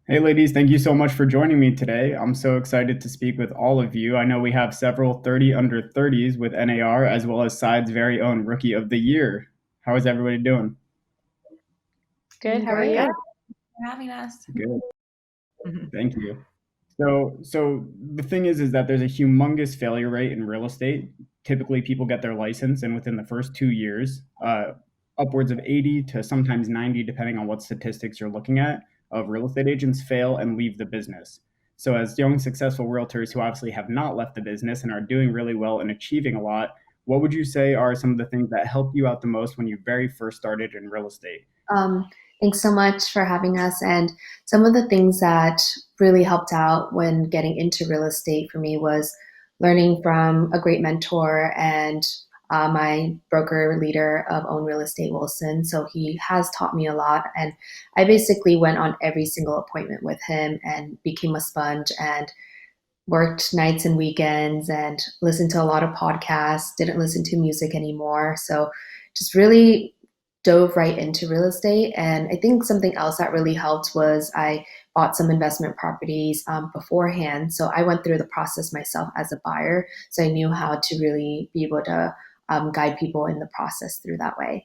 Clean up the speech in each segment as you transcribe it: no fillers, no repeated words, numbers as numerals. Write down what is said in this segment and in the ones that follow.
Hey, ladies, thank you so much for joining me today. I'm so excited to speak with all of you. I know we have several 30 under 30s with NAR, as well as Side's very own Rookie of the Year. How is everybody doing? Good. Doing How are great. you? Thanks for having us. Good. Mhm. Thank you. So the thing is that there's a humongous failure rate in real estate. Typically, people get their license, and within the first 2 years, upwards of 80 to sometimes 90, depending on what statistics you're looking at, of real estate agents fail and leave the business. So, as young, successful realtors who obviously have not left the business and are doing really well and achieving a lot, what would you say are some of the things that helped you out the most when you very first started in real estate? Um, Thanks so much for having us. And some of the things that really helped out when getting into real estate for me was learning from a great mentor and my broker leader of Own Real Estate, Wilson. So he has taught me a lot. And I basically went on every single appointment with him and became a sponge and worked nights and weekends and listened to a lot of podcasts, didn't listen to music anymore. So just really dove right into real estate. And I think something else that really helped was I bought some investment properties beforehand. So I went through the process myself as a buyer. So I knew how to really be able to guide people in the process through that way.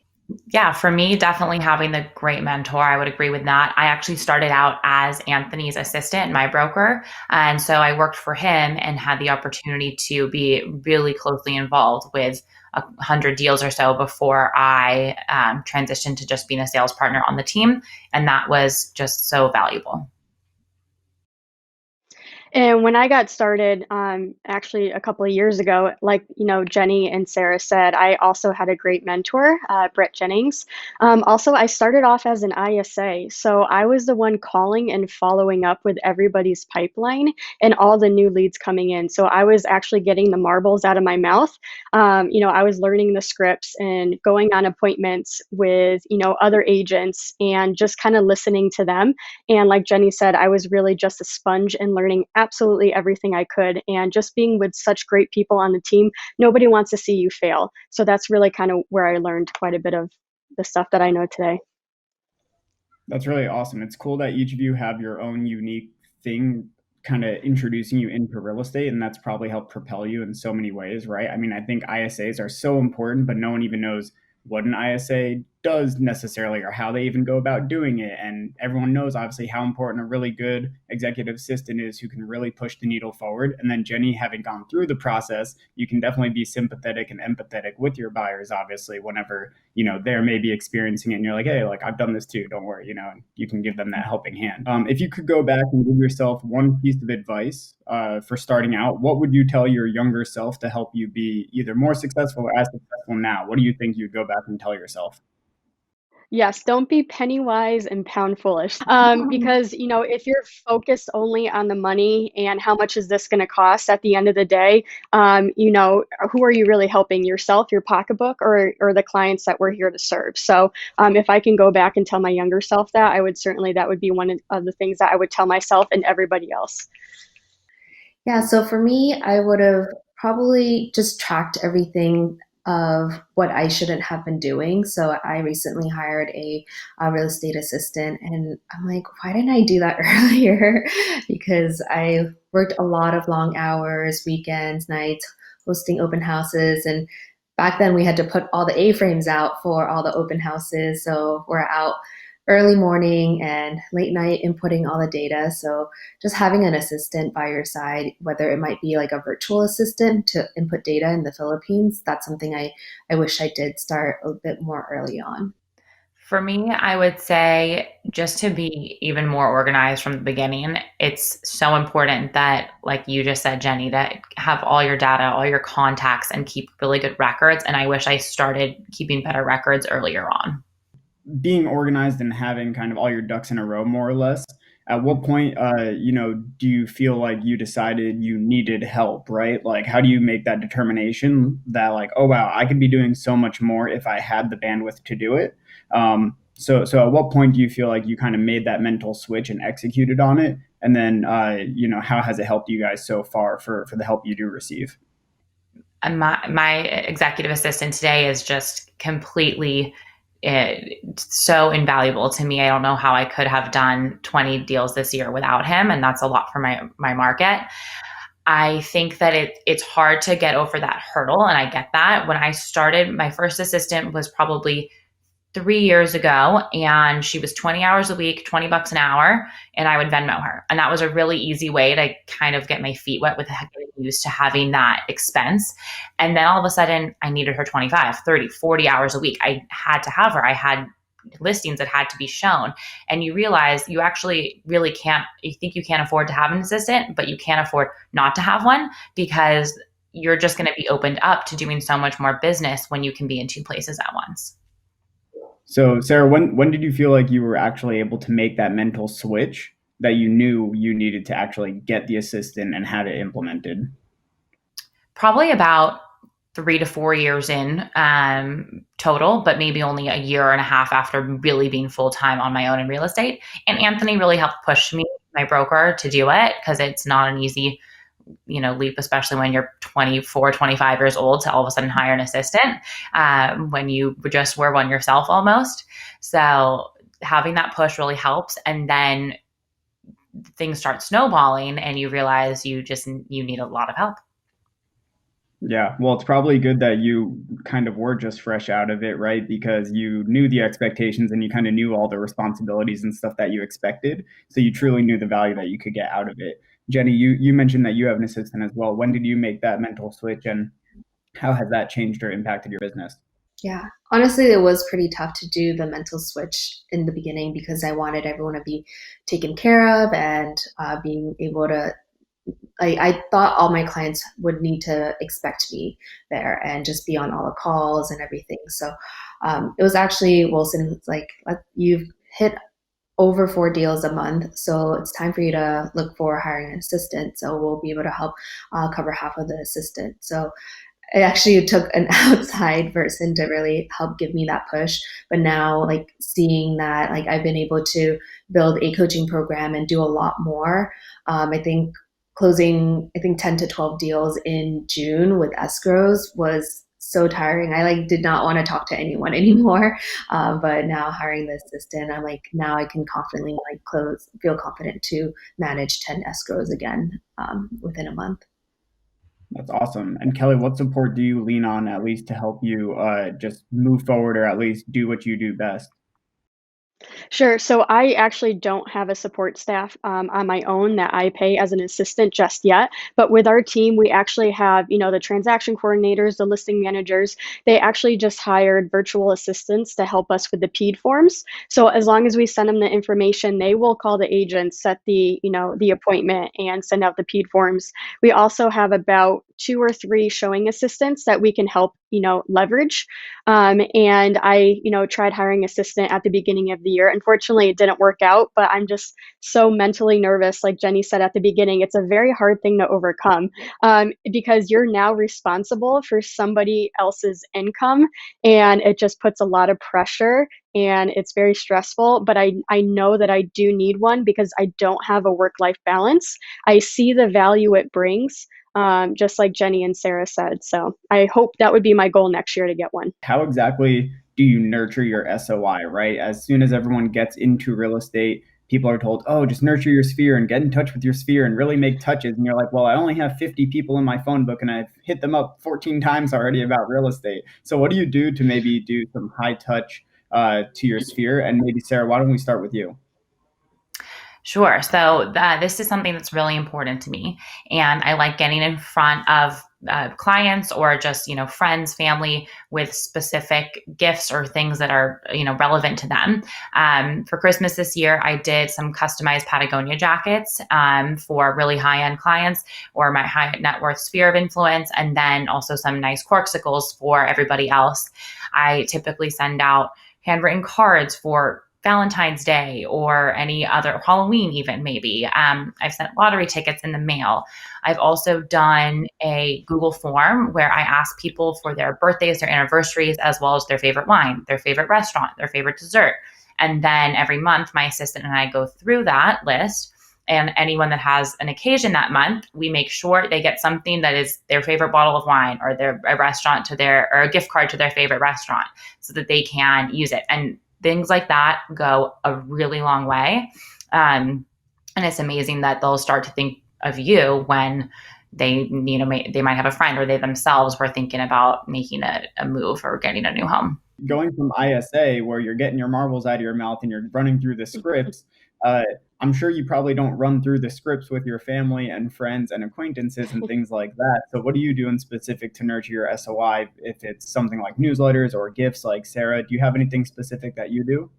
Yeah, for me, definitely having the great mentor. I would agree with that. I actually started out as Anthony's assistant, my broker. And so I worked for him and had the opportunity to be really closely involved with 100 deals or so before I transitioned to just being a sales partner on the team. And that was just so valuable. And when I got started, actually a couple of years ago, like Jenny and Sarah said, I also had a great mentor, Brett Jennings. Also, I started off as an ISA, so I was the one calling and following up with everybody's pipeline and all the new leads coming in. So I was actually getting the marbles out of my mouth. I was learning the scripts and going on appointments with other agents and just kind of listening to them. And like Jenny said, I was really just a sponge and learning absolutely everything I could. And just being with such great people on the team, nobody wants to see you fail. So that's really kind of where I learned quite a bit of the stuff that I know today. That's really awesome. It's cool that each of you have your own unique thing kind of introducing you into real estate, and that's probably helped propel you in so many ways, right? I mean, I think ISAs are so important, but no one even knows what an ISA does necessarily or how they even go about doing it. And everyone knows obviously how important a really good executive assistant is who can really push the needle forward. And then Jenny, having gone through the process, you can definitely be sympathetic and empathetic with your buyers, obviously, whenever, they're maybe experiencing it and you're like, hey, like I've done this too, don't worry, and you can give them that helping hand. If you could go back and give yourself one piece of advice for starting out, what would you tell your younger self to help you be either more successful or as successful now? What do you think you'd go back and tell yourself? Yes, don't be penny wise and pound foolish. Because, if you're focused only on the money and how much is this going to cost at the end of the day, who are you really helping? Yourself, your pocketbook, or the clients that we're here to serve? So, if I can go back and tell my younger self that, that would be one of the things that I would tell myself and everybody else. Yeah, so for me, I would have probably just tracked everything of what I shouldn't have been doing. So I recently hired a real estate assistant, and I'm like, why didn't I do that earlier? Because I worked a lot of long hours, weekends, nights, hosting open houses, and back then we had to put all the A-frames out for all the open houses. So we're out early morning and late night inputting all the data. So just having an assistant by your side, whether it might be like a virtual assistant to input data in the Philippines, that's something I wish I did start a bit more early on. For me, I would say just to be even more organized from the beginning, it's so important that, like you just said, Jenny, that have all your data, all your contacts, and keep really good records. And I wish I started keeping better records earlier on. Being organized and having kind of all your ducks in a row, more or less. At what point, do you feel like you decided you needed help, right? Like, how do you make that determination that, like, oh wow, I could be doing so much more if I had the bandwidth to do it? So at what point do you feel like you kind of made that mental switch and executed on it? And then, how has it helped you guys so far for the help you do receive? And my executive assistant today is just completely it's so invaluable to me. I don't know how I could have done 20 deals this year without him, and that's a lot for my market. I think that it's hard to get over that hurdle, and I get that. When I started, my first assistant was probably 3 years ago, and she was 20 hours a week, $20 an hour, and I would Venmo her. And that was a really easy way to kind of get my feet wet with getting used to having that expense. And then all of a sudden I needed her 25, 30, 40 hours a week. I had to have her. I had listings that had to be shown. And you realize you actually really can't, you think you can't afford to have an assistant, but you can't afford not to have one, because you're just going to be opened up to doing so much more business when you can be in two places at once. So, Sarah, when did you feel like you were actually able to make that mental switch that you knew you needed to actually get the assistant and have it implemented? Probably about 3 to 4 years in total, but maybe only a year and a half after really being full-time on my own in real estate. And Anthony really helped push me, my broker, to do it, because it's not an easy leap, especially when you're 24, 25 years old, to all of a sudden hire an assistant when you just were one yourself almost. So having that push really helps. And then things start snowballing and you realize you need a lot of help. Yeah, well, it's probably good that you kind of were just fresh out of it, right? Because you knew the expectations and you kind of knew all the responsibilities and stuff that you expected. So you truly knew the value that you could get out of it. Jenny, you mentioned that you have an assistant as well. When did you make that mental switch, and how has that changed or impacted your business? Yeah, honestly, it was pretty tough to do the mental switch in the beginning because I wanted everyone to be taken care of and being able to. I thought all my clients would need to expect me there and just be on all the calls and everything. So it was actually Wilson, like, you've hit over 4 deals a month, so it's time for you to look for hiring an assistant. So we'll be able to help cover half of the assistant. So it actually took an outside person to really help give me that push. But now, like, seeing that, like, I've been able to build a coaching program and do a lot more. I think closing, 10 to 12 deals in June with escrows was so tiring. I did not want to talk to anyone anymore. But now hiring the assistant, I'm like, now I can confidently feel confident to manage 10 escrows again within a month. That's awesome. And Kelly, what support do you lean on at least to help you just move forward or at least do what you do best? Sure. So I actually don't have a support staff on my own that I pay as an assistant just yet. But with our team, we actually have, the transaction coordinators, the listing managers. They actually just hired virtual assistants to help us with the PED forms. So as long as we send them the information, they will call the agent, set the appointment, and send out the PED forms. We also have about 2 or 3 showing assistants that we can help, leverage. And I, tried hiring assistant at the beginning of the year. Unfortunately, it didn't work out, but I'm just so mentally nervous. Like Jenny said at the beginning, it's a very hard thing to overcome because you're now responsible for somebody else's income, and it just puts a lot of pressure and it's very stressful. But I know that I do need one because I don't have a work-life balance. I see the value it brings, just like Jenny and Sarah said. So I hope that would be my goal next year to get one. How exactly do you nurture your SOI, right? As soon as everyone gets into real estate, people are told, oh, just nurture your sphere and get in touch with your sphere and really make touches. And you're like, well, I only have 50 people in my phone book and I've hit them up 14 times already about real estate. So what do you do to maybe do some high touch to your sphere? And maybe, Sarah, why don't we start with you? Sure. So this is something that's really important to me. And I like getting in front of clients or just, friends, family with specific gifts or things that are, relevant to them. For Christmas this year, I did some customized Patagonia jackets for really high-end clients or my high net worth sphere of influence, and then also some nice corksicles for everybody else. I typically send out handwritten cards for Valentine's Day or any other Halloween, even maybe. I've sent lottery tickets in the mail. I've also done a Google form where I ask people for their birthdays, their anniversaries, as well as their favorite wine, their favorite restaurant, their favorite dessert. And then every month, my assistant and I go through that list And anyone that has an occasion that month, we make sure they get something that is their favorite bottle of wine, or a restaurant or a gift card to their favorite restaurant, so that they can use it. And things like that go a really long way. And it's amazing that they'll start to think of you when they, they might have a friend, or they themselves were thinking about making a move or getting a new home. Going from ISA, where you're getting your marbles out of your mouth and you're running through the scripts, I'm sure you probably don't run through the scripts with your family and friends and acquaintances and things like that. So what are you doing specific to nurture your SOI? If it's something like newsletters or gifts like Sarah, do you have anything specific that you do?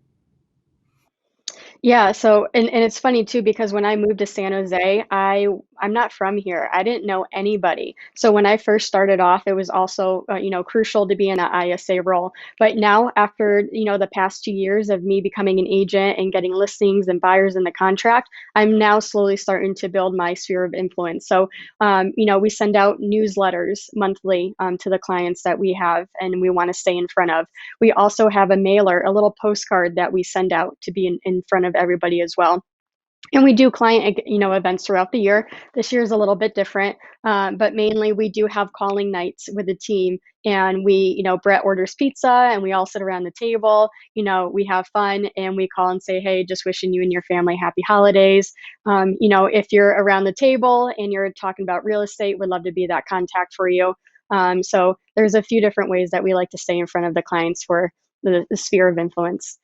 Yeah, so and it's funny too because when I moved to San Jose, I'm not from here. I didn't know anybody. So when I first started off, it was also crucial to be in an ISA role. But now after the past 2 years of me becoming an agent and getting listings and buyers in the contract, I'm now slowly starting to build my sphere of influence. So we send out newsletters monthly to the clients that we have and we want to stay in front of. We also have a mailer, a little postcard that we send out to be in front of everybody as well. And we do client, events throughout the year. This year is a little bit different, but mainly we do have calling nights with the team. And Brett orders pizza and we all sit around the table. We have fun and we call and say, hey, just wishing you and your family happy holidays. If you're around the table and you're talking about real estate, we'd love to be that contact for you. So there's a few different ways that we like to stay in front of the clients for the sphere of influence.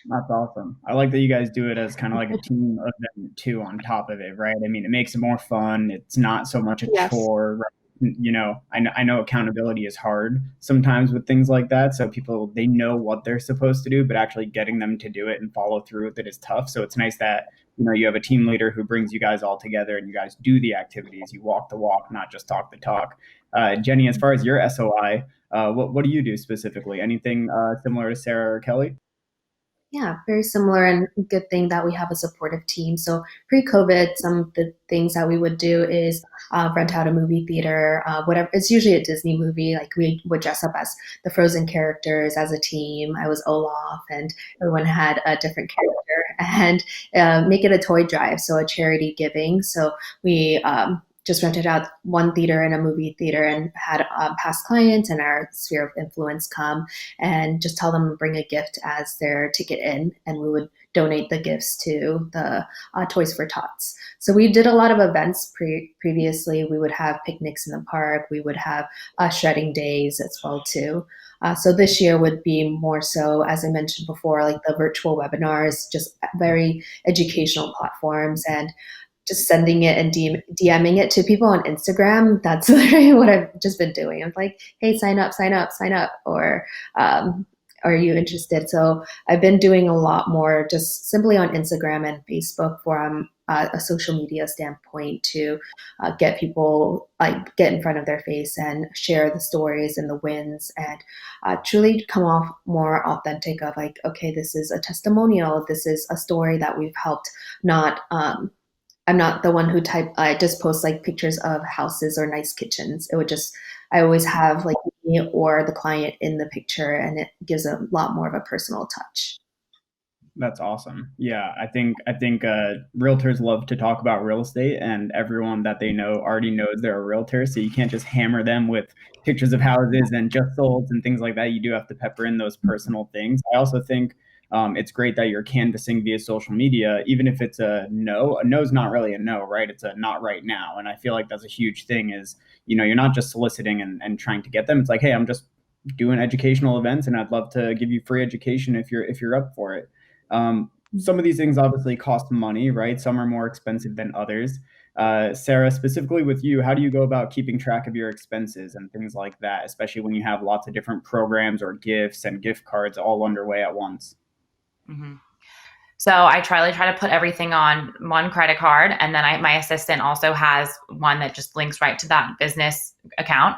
That's awesome. I like that you guys do it as kind of like a team event too on top of it, right? I mean, it makes it more fun. It's not so much a Yes. chore, right? I know accountability is hard sometimes with things like that. So people, they know what they're supposed to do, but actually getting them to do it and follow through with it is tough. So it's nice that, you have a team leader who brings you guys all together and you guys do the activities. You walk the walk, not just talk the talk. Jenny, as far as your SOI, what do you do specifically? Anything similar to Sarah or Kelly? Yeah, very similar, and good thing that we have a supportive team. So pre-COVID, some of the things that we would do is rent out a movie theater, whatever. It's usually a Disney movie. Like we would dress up as the Frozen characters as a team. I was Olaf, and everyone had a different character, and make it a toy drive, so a charity giving. So we just rented out one theater and a movie theater and had past clients and our sphere of influence come and just tell them to bring a gift as their ticket in, and we would donate the gifts to the Toys for Tots. So we did a lot of events previously. We would have picnics in the park. We would have shredding days as well too. So this year would be more so, as I mentioned before, like the virtual webinars, just very educational platforms, and just sending it and DMing it to people on Instagram. That's literally what I've just been doing. I'm like, hey, sign up, sign up, sign up, or are you interested? So I've been doing a lot more just simply on Instagram and Facebook from a social media standpoint to get people, like, get in front of their face and share the stories and the wins, and truly come off more authentic of like, okay, this is a testimonial. This is a story that we've helped, not I'm not the one who I just post like pictures of houses or nice kitchens. I always have like me or the client in the picture, and it gives a lot more of a personal touch. That's awesome. Yeah, I think realtors love to talk about real estate, and everyone that they know already knows they're a realtor. So you can't just hammer them with pictures of houses and just sold and things like that. You do have to pepper in those personal things. I also think it's great that you're canvassing via social media, even if it's a no. A no is not really a no, right? It's a not right now, and I feel like that's a huge thing. Is you're not just soliciting and trying to get them. It's like, hey, I'm just doing educational events, and I'd love to give you free education if you're up for it. Some of these things obviously cost money, right? Some are more expensive than others. Sarah, specifically with you, how do you go about keeping track of your expenses and things like that, especially when you have lots of different programs or gifts and gift cards all underway at once? Mm-hmm. So I try to put everything on one credit card, and then my assistant also has one that just links right to that business account.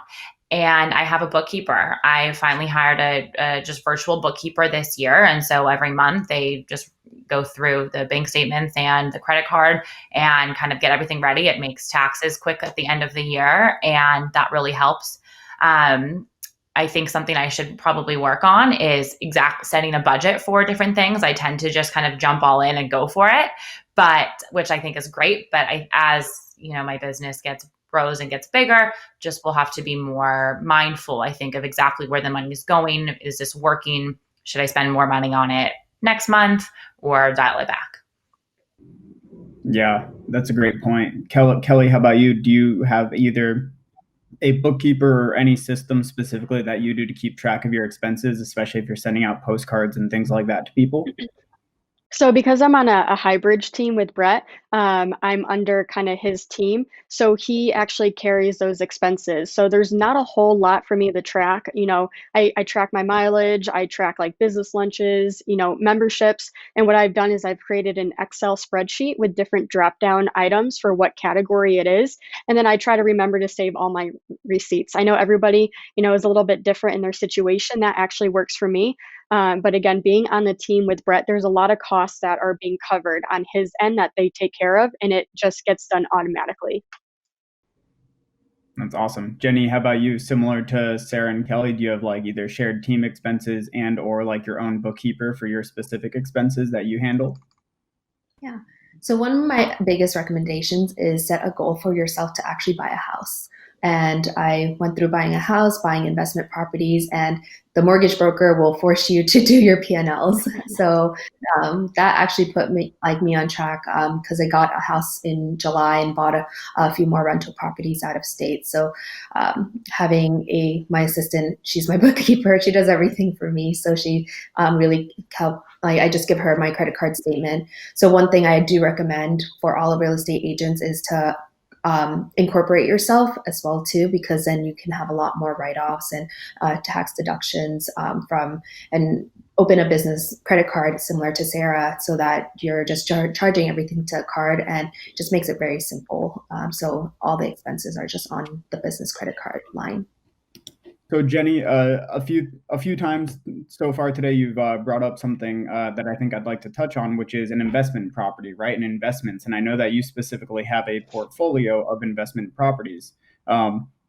And I have a bookkeeper. I finally hired a just virtual bookkeeper this year, and so every month they just go through the bank statements and the credit card and kind of get everything ready. It makes taxes quick at the end of the year, and that really helps. Um, I think something I should probably work on is setting a budget for different things. I tend to just kind of jump all in and go for it, but which I think is great. But as my business grows and gets bigger, just will have to be more mindful, I think, of exactly where the money is going. Is this working? Should I spend more money on it next month or dial it back? Yeah, that's a great point. Kelly, how about you? Do you have either a bookkeeper or any system specifically that you do to keep track of your expenses, especially if you're sending out postcards and things like that to people? So because I'm on a hybrid team with Brett, I'm under kind of his team. So he actually carries those expenses. So there's not a whole lot for me to track. I track my mileage, I track like business lunches, memberships. And what I've done is I've created an Excel spreadsheet with different drop down items for what category it is. And then I try to remember to save all my receipts. I know everybody, is a little bit different in their situation. That actually works for me. But again, being on the team with Brett, there's a lot of costs that are being covered on his end that they take care of, and it just gets done automatically. That's awesome. Jenny, how about you? Similar to Sarah and Kelly, do you have like either shared team expenses and or like your own bookkeeper for your specific expenses that you handle? Yeah. So one of my biggest recommendations is set a goal for yourself to actually buy a house. And I went through buying a house, buying investment properties, and the mortgage broker will force you to do your P&Ls. So that actually put me on track because I got a house in July and bought a few more rental properties out of state. So having my assistant, she's my bookkeeper, she does everything for me. So she really helped. I just give her my credit card statement. So one thing I do recommend for all of real estate agents is to incorporate yourself as well too, because then you can have a lot more write-offs and tax deductions and open a business credit card similar to Sarah, so that you're just charging everything to a card, and just makes it very simple. So all the expenses are just on the business credit card line. So Jenny, a few times so far today, you've brought up something that I think I'd like to touch on, which is an investment property, right? And investments. And I know that you specifically have a portfolio of investment properties.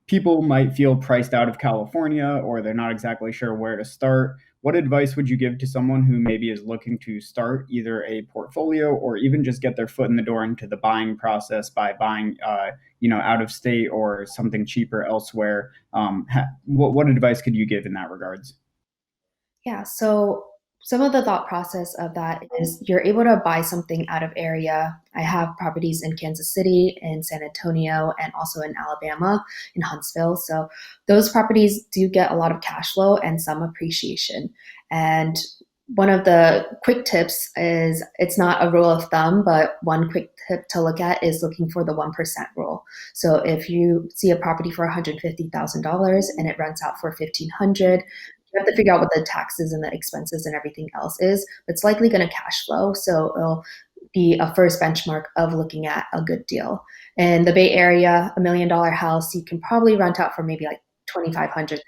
People might feel priced out of California, or they're not exactly sure where to start. What advice would you give to someone who maybe is looking to start either a portfolio or even just get their foot in the door into the buying process by buying, out of state or something cheaper elsewhere? What advice could you give in that regards? Yeah, so some of the thought process of that is you're able to buy something out of area. I have properties in Kansas City, in San Antonio, and also in Alabama, in Huntsville. So those properties do get a lot of cash flow and some appreciation. And one of the quick tips is, it's not a rule of thumb, but one quick tip to look at is looking for the 1% rule. So if you see a property for $150,000 and it rents out for $1,500, you have to figure out what the taxes and the expenses and everything else is. It's likely going to cash flow. So it'll be a first benchmark of looking at a good deal. In the Bay Area, $1 million house, you can probably rent out for maybe like 2,500,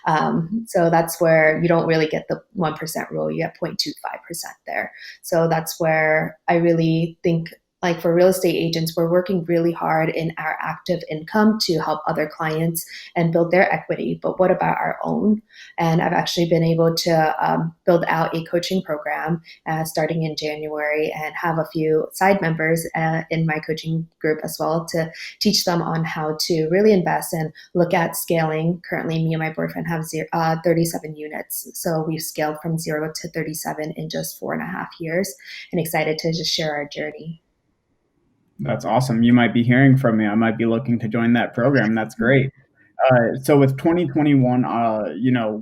3,000. So that's where you don't really get the 1% rule. You get 0.25% there. So that's where I really think, like, for real estate agents, we're working really hard in our active income to help other clients and build their equity. But what about our own? And I've actually been able to build out a coaching program starting in January, and have a few side members in my coaching group as well, to teach them on how to really invest and look at scaling. Currently, me and my boyfriend have 37 units. So we've scaled from 0 to 37 in just 4.5 years, and excited to just share our journey. That's awesome. You might be hearing from me. I might be looking to join that program. That's great. So with 2021,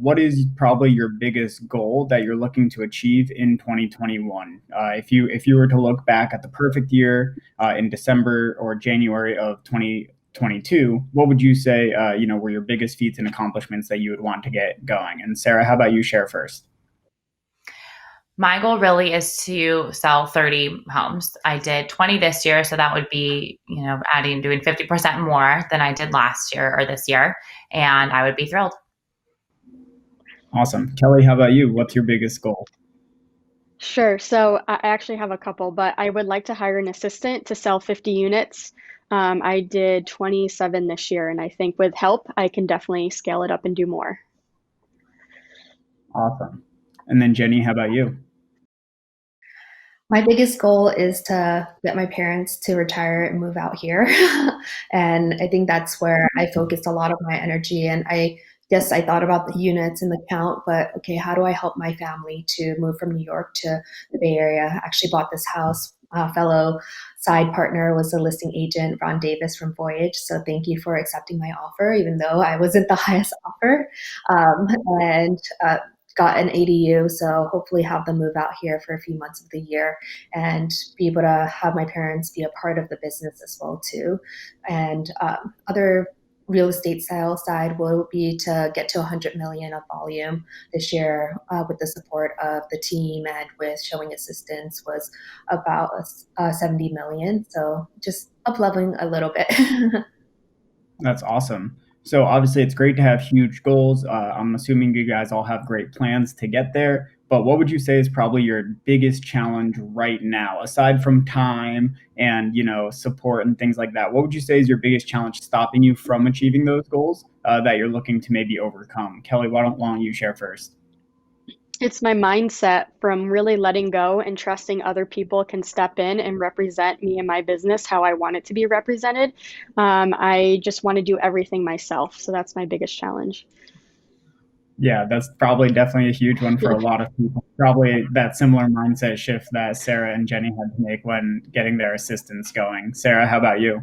what is probably your biggest goal that you're looking to achieve in 2021? If you were to look back at the perfect year in December or January of 2022, what would you say were your biggest feats and accomplishments that you would want to get going? And Sarah, how about you share first? My goal really is to sell 30 homes. I did 20 this year, so that would be, doing 50% more than I did last year or this year, and I would be thrilled. Awesome. Kelly, how about you? What's your biggest goal? Sure. So I actually have a couple, but I would like to hire an assistant to sell 50 units. I did 27 this year, and I think with help, I can definitely scale it up and do more. Awesome. And then Jenny, how about you? My biggest goal is to get my parents to retire and move out here. And I think that's where I focused a lot of my energy. And I guess I thought about the units and the count, but okay, how do I help my family to move from New York to the Bay Area? I actually bought this house. Fellow side partner was a listing agent, Ron Davis from Voyage. So thank you for accepting my offer, even though I wasn't the highest offer. And got an ADU, so hopefully have them move out here for a few months of the year and be able to have my parents be a part of the business as well too. And other real estate style side will be to get to 100 million of volume this year with the support of the team and with showing assistance was about 70 million. So just up leveling a little bit. That's awesome. So obviously, it's great to have huge goals. I'm assuming you guys all have great plans to get there. But what would you say is probably your biggest challenge right now, aside from time and support and things like that? What would you say is your biggest challenge stopping you from achieving those goals that you're looking to maybe overcome? Kelly, why don't you share first? It's my mindset from really letting go and trusting other people can step in and represent me and my business how I want it to be represented. I just want to do everything myself. So that's my biggest challenge. Yeah, that's probably definitely a huge one for a lot of people. Probably that similar mindset shift that Sarah and Jenny had to make when getting their assistants going. Sarah, how about you?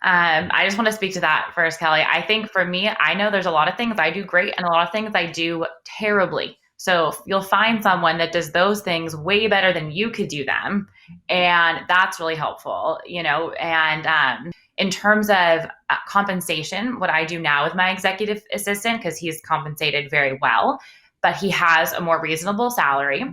I just want to speak to that first, Kelly. I think for me, I know there's a lot of things I do great and a lot of things I do terribly. So you'll find someone that does those things way better than you could do them. And that's really helpful, And in terms of compensation, what I do now with my executive assistant, because he's compensated very well, but he has a more reasonable salary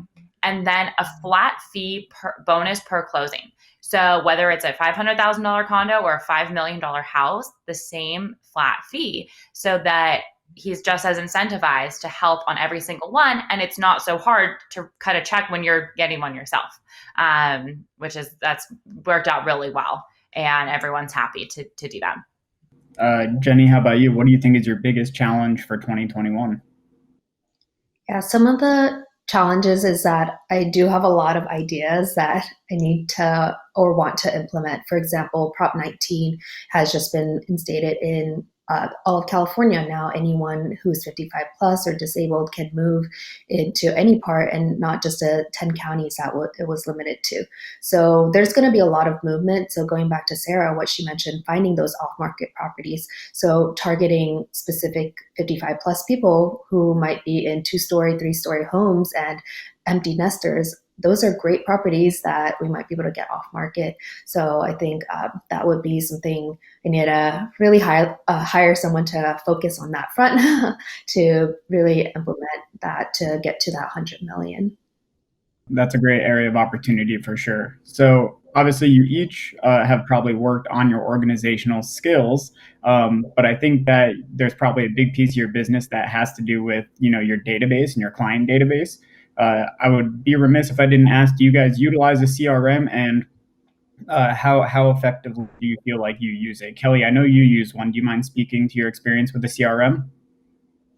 and then a flat fee bonus per closing. So whether it's a $500,000 condo or a $5 million house, the same flat fee so that he's just as incentivized to help on every single one. And it's not so hard to cut a check when you're getting one yourself, that's worked out really well. And everyone's happy to do that. Jenny, how about you? What do you think is your biggest challenge for 2021? Yeah, some of the challenges is that I do have a lot of ideas that I need to or want to implement. For example, Prop 19 has just been instated in all of California now. Anyone who's 55 plus or disabled can move into any part and not just 10 counties that it was limited to. So there's going to be a lot of movement. So going back to Sarah, what she mentioned, finding those off-market properties. So targeting specific 55 plus people who might be in 2-story, 3-story homes and empty nesters. Those are great properties that we might be able to get off market. So I think that would be something I need to really hire someone to focus on that front to really implement that to get to that 100 million. That's a great area of opportunity for sure. So obviously, you each have probably worked on your organizational skills, but I think that there's probably a big piece of your business that has to do with your database and your client database. I would be remiss if I didn't ask, do you guys utilize a CRM, and how effectively do you feel like you use it? Kelly, I know you use one. Do you mind speaking to your experience with the CRM?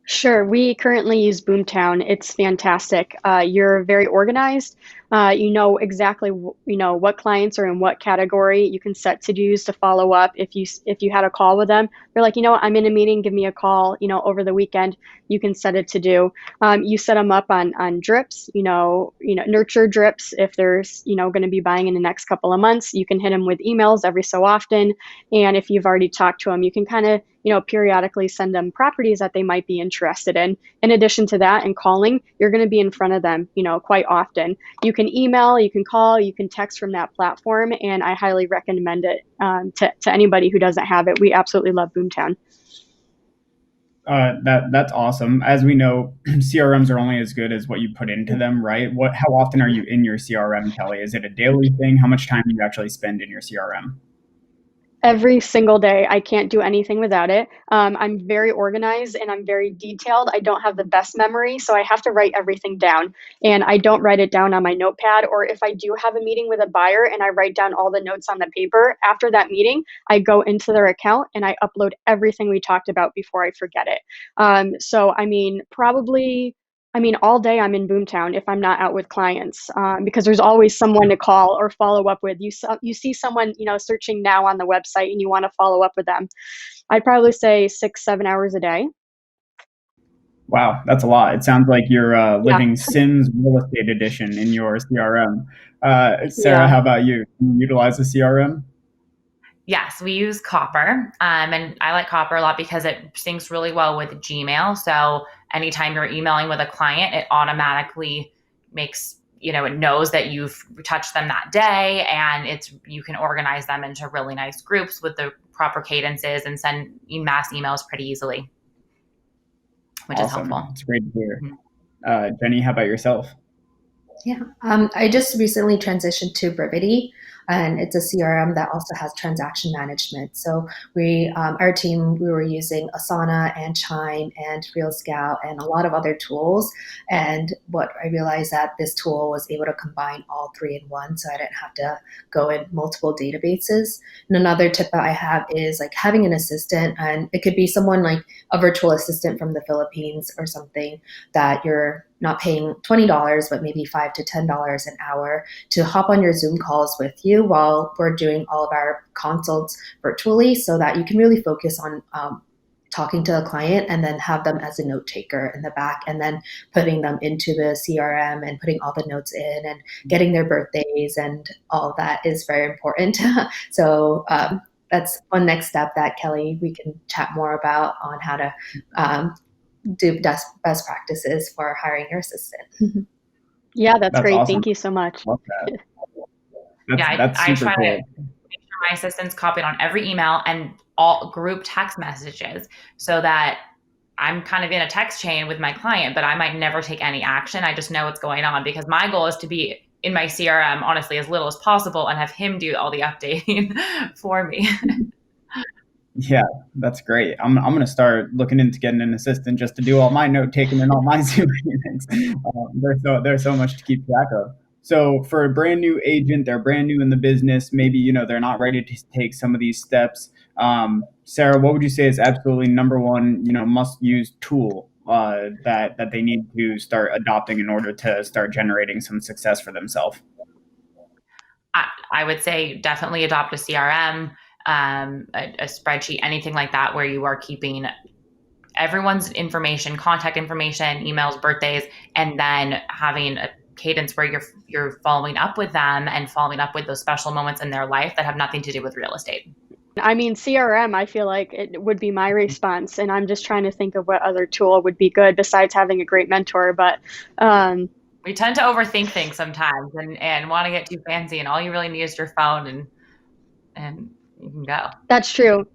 Sure. We currently use Boomtown. It's fantastic. You're very organized. You know exactly what clients are in what category. You can set to-dos to follow up. If you had a call with them, they're like, I'm in a meeting. Give me a call. Over the weekend, you can set it to do. You set them up on drips. Nurture drips. If there's going to be buying in the next couple of months, you can hit them with emails every so often. And if you've already talked to them, you can kind of periodically send them properties that they might be interested in. In addition to that, and calling, you're going to be in front of them, quite often. You can email, you can call, you can text from that platform, and I highly recommend it to anybody who doesn't have it. We absolutely love Boomtown. That's awesome. As we know, CRMs are only as good as what you put into them, right? How often are you in your CRM, Kelly? Is it a daily thing? How much time do you actually spend in your CRM? every single day. I can't do anything without it. I'm very organized and I'm very detailed. I don't have the best memory, so I have to write everything down. And I don't write it down on my notepad. Or if I do have a meeting with a buyer and I write down all the notes on the paper, after that meeting, I go into their account and I upload everything we talked about before I forget it. So, I mean, probably. I mean, all day I'm in Boomtown if I'm not out with clients, because there's always someone to call or follow up with. You see someone, searching now on the website and you want to follow up with them. I'd probably say 6, 7 hours a day. Wow, that's a lot. It sounds like you're Yeah, living Sims Real Estate Edition in your CRM. Sarah, yeah. how about you? Can you utilize the CRM? Yes, we use Copper. And I like Copper a lot because it syncs really well with Gmail. So anytime you're emailing with a client, it automatically makes, it knows that you've touched them that day, and you can organize them into really nice groups with the proper cadences and send mass emails pretty easily, which is Awesome. helpful. It's great to hear. Mhm. Jenny, how about yourself? Yeah, I just recently transitioned to Brevity, and it's a CRM that also has transaction management. So our team, we were using Asana and Chime and Real Scout and a lot of other tools. And what I realized that this tool was able to combine all three in one, so I didn't have to go in multiple databases. And another tip that I have is like having an assistant, and it could be someone like a virtual assistant from the Philippines or something that you're not paying $20, but maybe $5 to $10 an hour to hop on your Zoom calls with you while we're doing all of our consults virtually, so that you can really focus on talking to a client and then have them as a note taker in the back, and then putting them into the CRM and putting all the notes in and getting their birthdays and all of that is very important. So that's one next step that Kelly, we can chat more about on how to do best practices for hiring your assistant. Yeah, that's That's great. awesome. Thank you so much. Love that. Yeah, That's I super try to cool. make sure my assistant's copied on every email and all group text messages, so that I'm kind of in a text chain with my client, but I might never take any action. I just know what's going on because my goal is to be in my CRM, honestly, as little as possible and have him do all the updating for me. Yeah, that's great. I'm gonna start looking into getting an assistant just to do all my note taking and all my Zoom meetings. There's so much to keep track of. So for a brand new agent, they're brand new in the business. Maybe they're not ready to take some of these steps. Sarah, what would you say is absolutely number one must use tool that they need to start adopting in order to start generating some success for themselves? I would say definitely adopt a CRM, a spreadsheet, anything like that, where you are keeping everyone's information, contact information, emails, birthdays, and then having a cadence where you're following up with them and following up with those special moments in their life that have nothing to do with real estate. I mean, CRM, I feel like it would be my response, and I'm just trying to think of what other tool would be good besides having a great mentor. But We tend to overthink things sometimes and want to get too fancy, and all you really need is your phone, and you can go. that's true.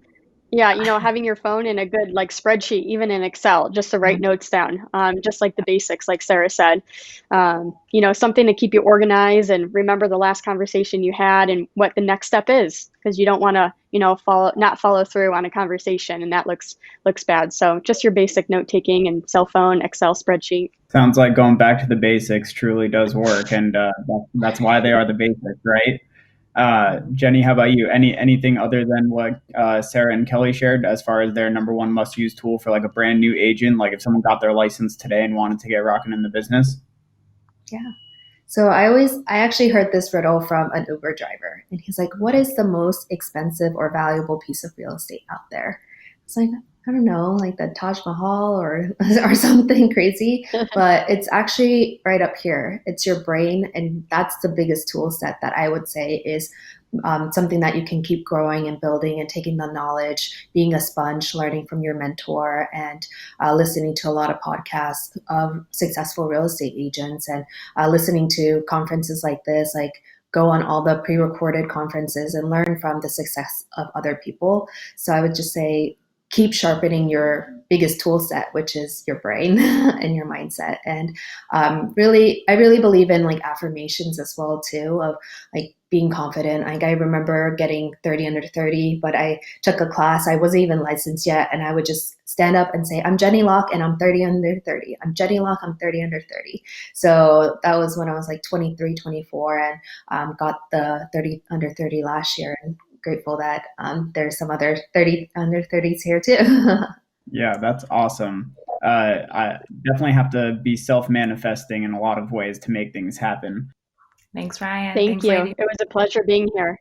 Yeah, having your phone in a good like spreadsheet, even in Excel, just to write notes down, just like the basics, like Sarah said. Something to keep you organized and remember the last conversation you had and what the next step is, because you don't want to, not follow through on a conversation, and that looks bad. So just your basic note taking and cell phone, Excel spreadsheet. Sounds like going back to the basics truly does work, and that's why they are the basics, right? Jenny, how about you? Anything other than what Sarah and Kelly shared as far as their number one must use tool for like a brand new agent? Like if someone got their license today and wanted to get rocking in the business? Yeah. So I actually heard this riddle from an Uber driver, and he's like, "What is the most expensive or valuable piece of real estate out there?" It's like, I don't know, like the Taj Mahal or or something crazy, but it's actually right up here. It's your brain, and that's the biggest tool set that I would say is something that you can keep growing and building and taking the knowledge, being a sponge, learning from your mentor, and listening to a lot of podcasts of successful real estate agents, and listening to conferences like this, like go on all the pre-recorded conferences and learn from the success of other people. So I would just say keep sharpening your biggest tool set, which is your brain and your mindset. And I really believe in like affirmations as well too, of like being confident. Like I remember getting 30 under 30, but I took a class. I wasn't even licensed yet, and I would just stand up and say, "I'm Jenny Locke, and I'm 30 under 30. I'm Jenny Locke. I'm 30 under 30." So that was when I was like 23, 24, and got the 30 under 30 last year. And grateful that there's some other 30 under 30s here too. Yeah, that's awesome. I definitely have to be self-manifesting in a lot of ways to make things happen. Thanks, Ryan. Thank Thanks, you. ladies. It was a pleasure being here.